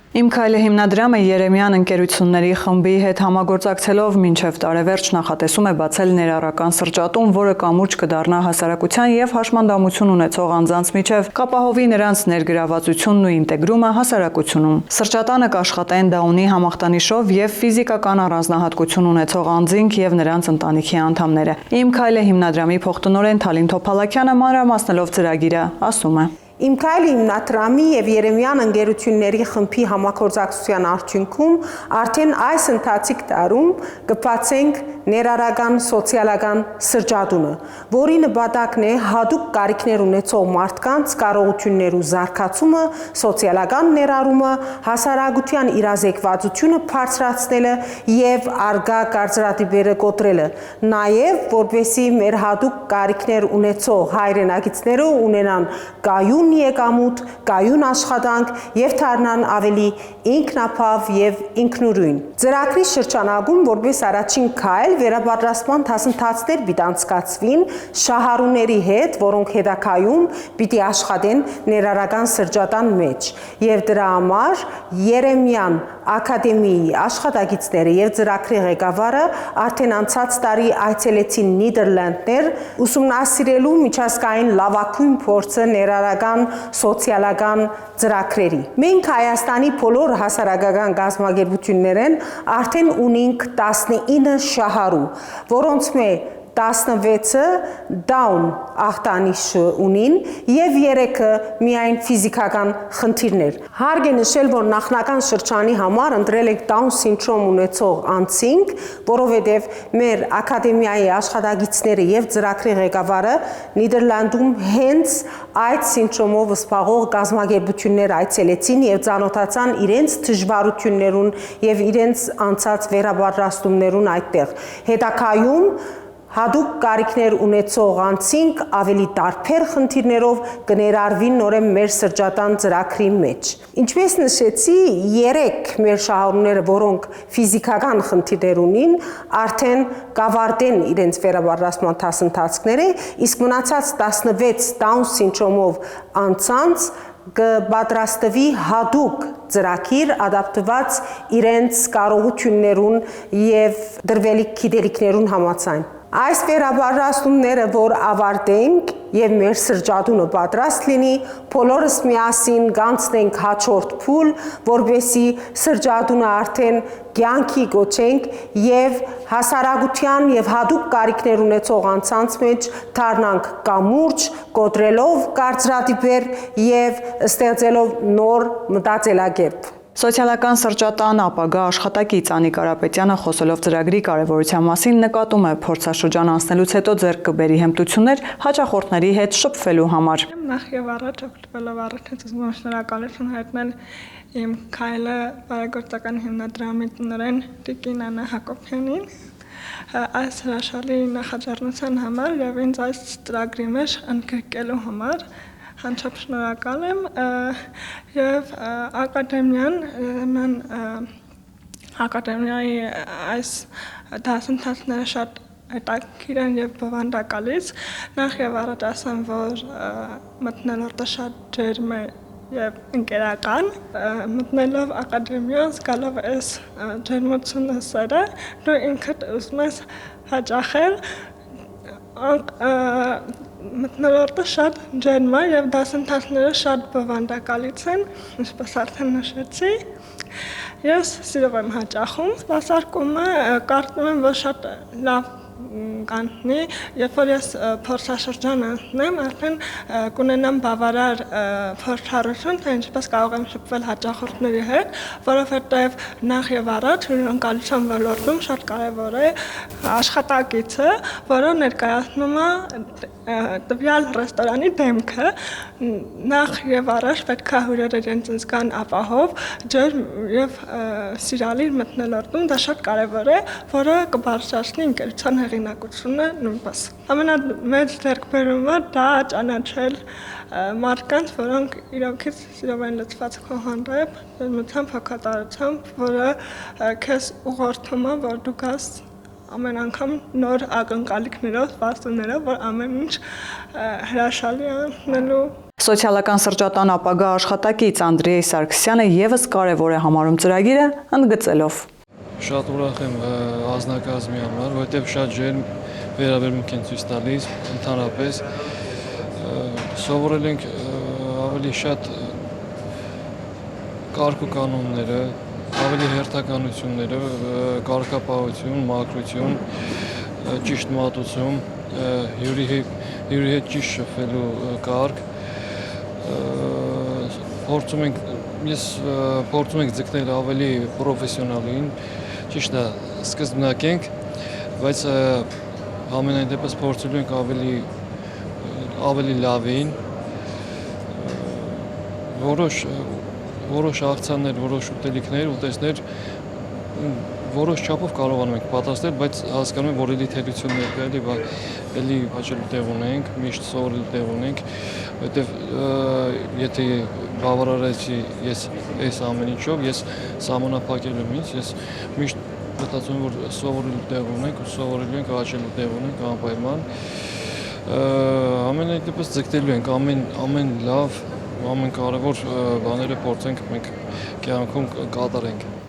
Իմ քայլը հիմնադրամը Երեմյան ընկերությունների խմբի հետ համագործակցելով մինչև տարեվերջ նախատեսում է բացել ներառական սրճատուն, որը կամուրջ կդառնա հասարակության եւ հաշմանդամություն ունեցող անձանց միջև, կապահովի նրանց ներգրավվածությունն ու ինտեգրումը հասարակությունում։ Սրճատանը կաշխատեն դա ունի համախտանիշով եւ ֆիզիկական առանձնահատկություն ունեցող անձինք եւ նրանց ընտանիքի անդամները։ Իմ քայլը հիմնադրամի փոխտնօրեն Թալին Թոփալակյանը մանրամասնելով ծրագիրը ասում է. Իմ քայլը հիմնադրամի եւ Երեմյան ընկերությունների խմբի համագործակցության արդյունքում արդեն այս ընթացիկ տարում կբացենք ներառական սոցիալական սրճատունը, որի նպատակն է հատուկ կարիքներ ունեցող մարդկանց կարողություններու զարգացումը, սոցիալական ներառումը, հասարակության իրազեկվածությունը բարձրացնելը եւ արգա կարծրատիպերը կոտրելը, նաեւ որպեսզի մեր հատուկ կարիքներ ունեցող հայրենակիցները ունենան կայուն եկամուտ, կայուն աշխատանք եւ դառնան ավելի ինքնաբավ եւ ինքնուրույն։ Ծրագրի շրջանակում որպես առաջին քայլ վերապատրաստման դասընթացներ պիտի անցկացվին շահառուների հետ, որոնք հետագայում պիտի աշխատեն ներառական սրճատան մեջ։ Եվ դրա համար Երեմյան ակադեմիայի աշխատակիցները եւ ծրագրի ղեկավարը արդեն անցած տարի այցելեցին Նիդերլանդներ ուսումնասիրելու միջազգային լավագույն փորձը ներառական սոցիալական ծրագրերի։ Մենք Հայաստանի բոլոր հասարակական կազմակերպություններեն արդեն ունենք 19 շահառու, որոնց մեջ 16-ը Down ախտանիշը ունին եւ 3-ը միայն ֆիզիկական խնդիրներ։ Հարկ է նշել, որ նախնական շրջանի համար ընտրել ենք Down սինդրոմ ունեցող անձինք, որովհետեւ մեր ակադեմիայի աշխատակիցները եւ ծրագրի ղեկավարը Նիդերլանդում հենց այդ սինդրոմով զբաղվող կազմակերպություններ այցելեցին եւ ծանոթացան իրենց դժվարություններուն եւ իրենց անցած վերապատրաստումներուն այդտեղ։ Հետագայում հատուկ կարիքներ ունեցող անձինք ավելի տարբեր խնդիրներով կներառվին նորեն մեր սրճատան ծրագրի մեջ։ Ինչպես նշեցի, 3 մեր շահառուները, որոնք ֆիզիկական խնդիրներ ունին, արդեն կավարտեն իրենց վերապատրաստման դասընթացները, իսկ մնացած 16 Down սինդրոմով անձանց կպատրաստվի հատուկ ծրագիր ադապտված իրենց կարողություններուն եւ դրվելիք գիտելիքներուն համաձայն։ Այս վերապատրաստումները, որ ավարտենք եւ մեր սրճատունը պատրաստ լինի, բոլորս միասին կանցնենք հաջորդ փուլ, որպեսզի սրճատունը արդեն կյանքի կոչենք եւ հասարակության եւ հատուկ կարիքներ ունեցող անձանց մեջ դառնանք կամուրջ, կոտրելով կարծրատիպեր եւ ստեղծելով նոր մտածելակերպ։ Սոցիալական սրճատան ապագա աշխատակից Անիկ Կարապետյանը խոսելով ծրագրի կարևորության մասին նկատում է փորձաշրջան անցնելուց հետո ձեռք կբերի հմտություններ հաճախորդների հետ շփվելու համար։ Նախ եւ առաջ օգտվելով առաջից ուզում եմ շնորհակալություն հայտնել իմ քայլը բարեգործական հիմնադրամի տնօրեն Տիկին Աննա Հակոբյանին այս հրաշալի նախաձեռնության համար եւ ինձ այս ծրագրի մեջ ընդգրկելու համար։ Անչափ շնորհակալ եմ եւ ակադեմիայի այս դասընթացները շատ հետաքրքիր են եւ բովանդակալից։ Նախ եւ առաջ ասեմ, որ մտնելորդը շատ ջերմ է եւ ընկերական, մտնելով ակադեմիա, զգալով այս ջերմությունը սերը, դու ինքդ ուզում ես հաճախել մտնոլորտը շատ ջերմ է եւ դասընթացները շատ բովանդակալից են, ինչպես արդեն նշեցի։ Ես սիրով եմ հաճախում, սպասարկումը կարծում եմ, որ շատ լավ կանտնի, երբ որ ես փորձաշրջան անցնեմ, արդեն կունենամ բավարար փորձառություն, թե ինչպես կարող եմ շփվել հաճախորդների հետ, որովհետև նախ եւ առաջ հյուրընկալության ոլորտում շատ կարեւոր է աշխատակիցը, որը ներկայացնում է տվյալ ռեստորանի դեմքը, նախ եւ առաջ պետք է հյուրերը իրենց զգան ապահով, ջերմ եւ սիրալիր մթնոլորտում, դա շատ կարեւոր է, որը կբարձրացնի ընկերության հեղինակությունը նույնպես։ Ամենամեծ ձեռքբերումը դա ճանաչել մարդկանց, որոնք իրոքից սիրով են լցված քո հանդեպ, ջերմությամբ, հոգատարությամբ, որը քեզ ուղղորդում է, որ դու գաս ամեն անգամ նոր ակնկալիքներով, սպասումներով, որ ամեն ինչ հրաշալի անելու։ Սոցիալական սրճատան ապագա աշխատակից Անդրեյ Սարգսյանը եւս կարևոր է համարում ծրագիրը, ընդգծելով. Շատ ուրախ եմ ազնագազմի համար, որովհետև շատ ջերմ վերաբերմունք են ցույց տալիս ընդհանրապես սովորել ենք ավելի շատ կարգ ու կանոնները, ավելի հերթականությունները, կարգապահություն, մաքրություն, ճիշտ մատուցում, հյուրի հետ ճիշտ շփվելու կարգ, փորձում ենք ձգտել ավելի պրոֆեսիոնալին, ճիշտ է, սկզբնակ ենք, բայց ամենայն դեպս փորձելու ենք ավելի լավին, որոշ աղցաններ, որոշ ուտելիքներ, ուտեստներ որոշ չափով կարողանում ենք պատրաստել, բայց հասկանում ենք, որ էլի թերություններ կա, էլի հաճելու տեղ ունենք, միշտ սովորելու տեղ ունենք, որովհետև եթե բավարարեցի ես այս ամեն ինչով, ես սահմանափակել եմ ինձ, ես միշտ մտածում եմ, որ սովորելու տեղ ունենք ու սովորելու ենք, հաճելու տեղ ունենք անպայման, ամենայն դեպս ձգտելու ենք ամեն լավ, ամեն կարևոր բաները փորձենք մենք կյանքում կատարենք։